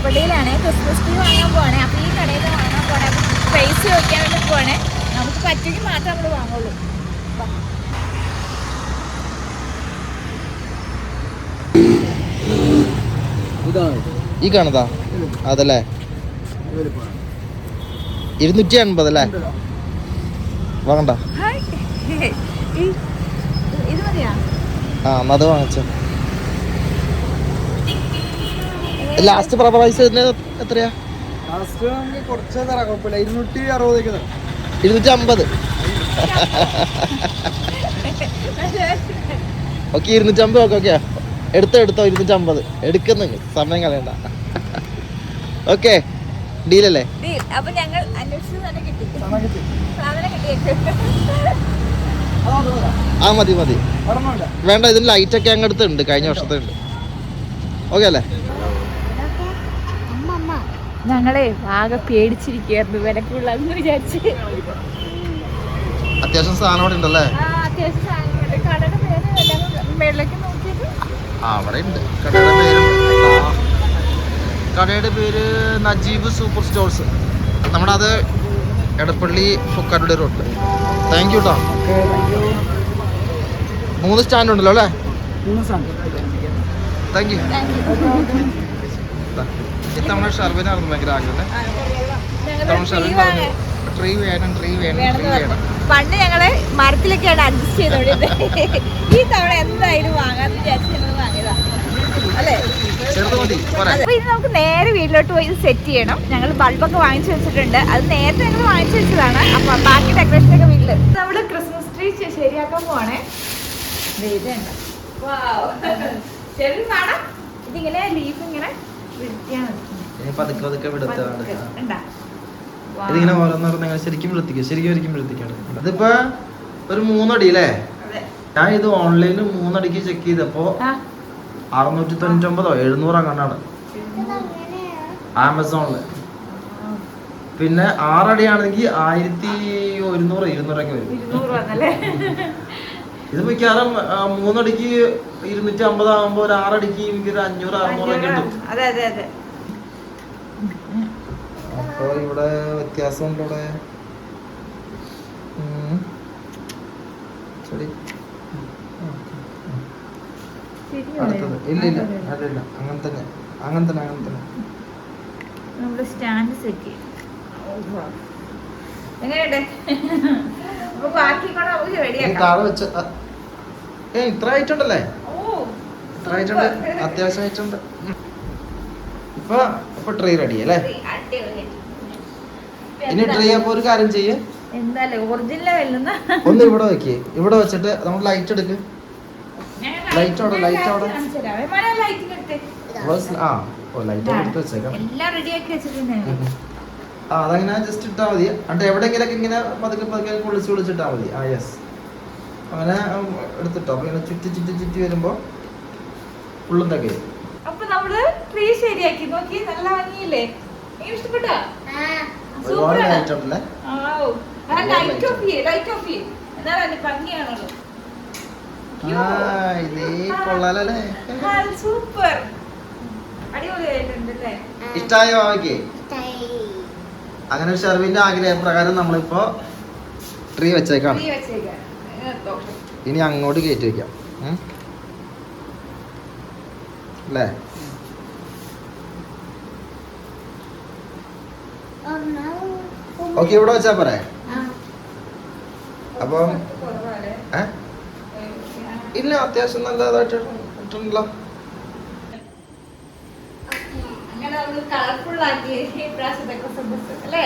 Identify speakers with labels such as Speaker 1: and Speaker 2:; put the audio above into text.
Speaker 1: എടപ്പള്ളിയിലാണ്. Christmas tree വാങ്ങാൻ പോവാണ്. അപ്പോൾ ഈ കടയിൽ നിന്ന് വാങ്ങാൻ പോകണേ. അപ്പോൾ പ്രൈസ് ചോദിക്കാൻ വേണ്ടി പോവാണ്. നമുക്ക് പറ്റുമെങ്കിൽ മാത്രമേ നമ്മൾ വാങ്ങുള്ളൂ.
Speaker 2: ഈ കാണതാ അതല്ലേ 280 അല്ലേ? വാങ്ങണ്ട.
Speaker 1: ഇത് മതിയാ?
Speaker 2: ആ എന്നാ അത് വാങ്ങിച്ചോ. ലാസ്റ്റ് പ്രൈസ് എത്രയാ? 250. ഓക്കെ 250. ഓക്കെ എടുത്തോ 250 എടുക്കുന്നു. സമയം കളയണ്ട. ഓക്കെ ഡീലല്ലേ?
Speaker 1: അപ്പൊ ഞങ്ങൾ അന്വേഷിച്ചു തന്നെ കിട്ടി. സാധനം കിട്ടിയേക്ക്.
Speaker 2: ആ മതി വേണ്ട. ഇതിന് ലൈറ്റ് ഒക്കെ അങ്ങ് അടുത്തുണ്ട്. കഴിഞ്ഞ വർഷത്തെ ഉണ്ട്. ഓക്കെ അല്ലേ?
Speaker 1: ഞങ്ങളെ ആകെ പേടിച്ചിരിക്കുകയായിരുന്നു വിലക്കുള്ളതെന്ന് വിചാരിച്ച്.
Speaker 2: അത്യാവശ്യം സാധനം അവിടെ ഉണ്ടല്ലേ?
Speaker 1: അത്യാവശ്യം സാധനങ്ങളുണ്ട്. കടയുടെ പേര് മേളിലേക്ക് നോക്കിയത്
Speaker 2: അവിടെ ഉണ്ട്. കടയുടെ പേര് നജീബ് സൂപ്പർ സ്റ്റോഴ്സ്. നമ്മുടെ അത് എടപ്പള്ളി ഫുക്കാരുടെ റോഡ്. താങ്ക് യു കേട്ടോ. 3 സ്റ്റാൻഡ് ഉണ്ടല്ലോ അല്ലേ? Thank you. ഇത്തവണ ഷർവിനായിരുന്നു ഭയങ്കര ആഗ്രഹം. ട്രീ വേണം.
Speaker 1: പണ്ട് ഞങ്ങള് മരത്തിലൊക്കെയാണ് അഡ്ജസ്റ്റ് ചെയ്തോണ്ടിരുന്നത്. ഈ തവണ എന്തായാലും വാങ്ങാന്ന് വിചാരിച്ച് ഞങ്ങൾ വാങ്ങിയതാ അല്ലേ? അപ്പൊ ഇത് നമുക്ക് നേരെ വീട്ടിലോട്ട് പോയി സെറ്റ് ചെയ്യണം. ഞങ്ങൾ ബൾബൊക്കെ വാങ്ങിച്ചു വെച്ചിട്ടുണ്ട്. അത് നേരത്തെ ഞങ്ങൾ വാങ്ങിച്ചു വെച്ചതാണ്. അപ്പൊ ബാക്കി ഡെക്കറേഷൻ ഒക്കെ വീട്ടില് നമ്മള് ക്രിസ്മസ് ട്രീ ശരിയാക്കാൻ പോവാണേ. ഇതിങ്ങനെ ലീഫ് ഇങ്ങനെ
Speaker 2: ഇതിങ്ങനെ ഓരോന്ന് ശരിക്കും വൃത്തിക്കാണ്. ഇതിപ്പോ ഒരു 3 അടി അല്ലേ? ഞാൻ ഇത് ഓൺലൈനിൽ 3 അടിക്ക് ചെക്ക് ചെയ്തപ്പോ 699 700 അങ്ങാണ്ടാണ് ആമസോണില്. പിന്നെ 6 അടിയാണെങ്കിൽ 1100 200 ഒക്കെ വരും. ഇത് മിക്കവാറും 3 അടിക്ക് 250 ആകുമ്പോ ഒരു 6 അടിക്ക് എനിക്ക് 500 600 ഒക്കെ കിട്ടും. അപ്പൊ ഇവിടെ വ്യത്യാസമുണ്ട്. ഇവിടെ അടുത്തത് ഇല്ല അങ്ങനെ തന്നെ
Speaker 1: നമ്മള് സ്റ്റാൻഡ് സെറ്റ് ചെയ്യും. എങ്ങനെയുണ്ട്?
Speaker 2: ഇത്ര ആയിട്ടുണ്ടല്ലേ? അത്യാവശ്യം ആയിട്ടുണ്ട്. ഇപ്പൊ ട്രീ റെഡി അല്ലേ? ഇനി ട്രീ അപ്പൊ ഒരു കാര്യം ചെയ്യേ, ഒന്ന് ഇവിടെ വെക്കേ. ഇവിടെ വെച്ചിട്ട് നമ്മൾ ലൈറ്റ് എടുക്ക്. ലൈറ്റ് അവിടെ ലൈറ്റ് എടുത്ത് വെച്ചേക്കാം. അതങ്ങനെ ജസ്റ്റ് ഇട്ടാ മതി. എന്നിട്ട് എവിടെയെങ്കിലൊക്കെ ഇങ്ങനെ പതുക്കെ വിളിച്ചിട്ടാ മതി. യെസ് അങ്ങനെ എടുത്തിട്ടോ. അപ്പൊ ഇങ്ങനെ ചുറ്റി വരുമ്പോ ഫുള്ളും തകയും.
Speaker 1: അപ്പൊ നമ്മള് ട്രീ ശരിയാക്കി നോക്കി. നല്ല ഭംഗിയില്ലേ? ഇഷ്ടപ്പെട്ടോ?
Speaker 2: ഒരുപാട് ലൈറ്റ് ഉണ്ടല്ലേ?
Speaker 1: സൂപ്പർ അടിപൊളിയായിട്ടുണ്ടല്ലേ?
Speaker 2: ഇഷ്ടായോ മാമയ്ക്ക്? അങ്ങനെ ഷർവിന്റെ ആഗ്രഹപ്രകാരം നമ്മളിപ്പോ ട്രീ വെച്ചേക്കാണ്. ഇനി അങ്ങോട്ട് കയറ്റി വെക്കാം അല്ലേ? ഓക്കെ ഇവിടെ വെച്ചാ പോരെ? അപ്പം ഇല്ല അത്യാവശ്യം നല്ലതായിട്ട് ഇട്ടുണ്ടല്ലോ.
Speaker 1: കളർഫുൾ ആക്കി അല്ലേ?